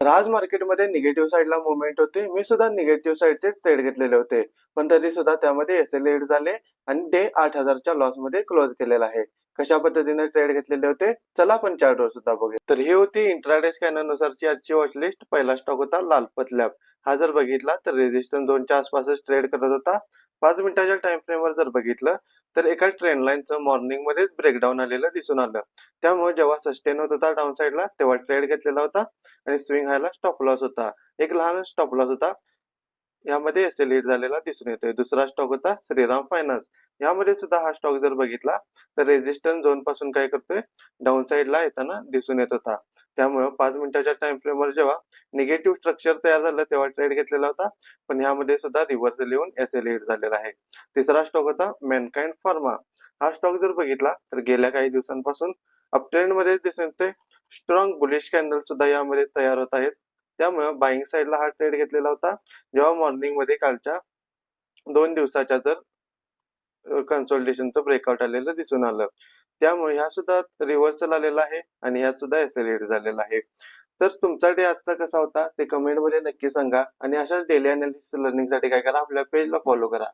तर आज मार्केटमध्ये निगेटिव्ह साइडला मूव्हमेंट होती. मी सुद्धा निगेटिव्ह साइडचे ट्रेड घेतलेले होते. पण तरी सुद्धा त्यामध्ये एस-एल लीड झाले आणि डे 8,000 च्या लॉसमध्ये क्लोज केलेला आहे. कशा पद्धतीने ट्रेड घेतलेले होते? चला आपण चार्टवर सुद्धा बघूया. तर ही होती इंट्राडे स्कॅनरनुसारची आजची वॉचलिस्ट. पहिला स्टॉक होता लालपत लॅब. हा जर बघितला तर रेझिस्टन्स 2च्या आसपासच ट्रेड करत होता. 5 मिनिटाच्या टाईम फ्रेमवर जर बघितलं तर एका ट्रेंड लाईनचं मॉर्निंगमध्येच ब्रेकडाउन आलेलं दिसून आलं. त्यामुळे जेव्हा सस्टेन होत होता डाउन साइडला तेव्हा ट्रेड घेतलेला होता आणि स्विंग हायला स्टॉप लॉस होता. एक लहान स्टॉप लॉस होता. यामध्ये एस-एल लीड झालेला दिसून येतोय. दुसरा स्टॉक होता श्रीराम फायनान्स. यामध्ये सुद्धा हा स्टॉक जर बघितला तर रेझिस्टन्स झोन पासून काय करतोय डाउन साइडला येताना दिसून येत होता. त्यामुळे 5 मिनिटाच्या टाईम फ्रेमवर जेव्हा निगेटिव्ह स्ट्रक्चर तयार झालं तेव्हा ट्रेड घेतलेला होता. पण यामध्ये सुद्धा रिव्हर्सल येऊन एस-एल लीड झालेला आहे. तिसरा स्टॉक होता मॅनकाइंड फार्मा. हा स्टॉक जर बघितला तर गेल्या काही दिवसांपासून अप ट्रेंडमध्ये दिसून येतोय. स्ट्रॉंग बुलिश कॅन्डल सुद्धा यामध्ये तयार होत आहेत. त्यामुळे बायिंग साइडला हा ट्रेड घेतलेला होता. जेव्हा मॉर्निंगमध्ये कालच्या 2 दिवसाच्या जर कन्सोलिडेशनचं ब्रेकआउट आलेलं दिसून आलं. त्यामुळे ह्या सुद्धा रिव्हर्सल आलेला आहे आणि ह्यात सुद्धा एस-एल झालेला आहे. तर तुमचा डे आजचा कसा होता ते कमेंटमध्ये नक्की सांगा आणि अशाच डेली एनालिसिस लर्निंगसाठी काय करा आपल्या पेजला फॉलो करा.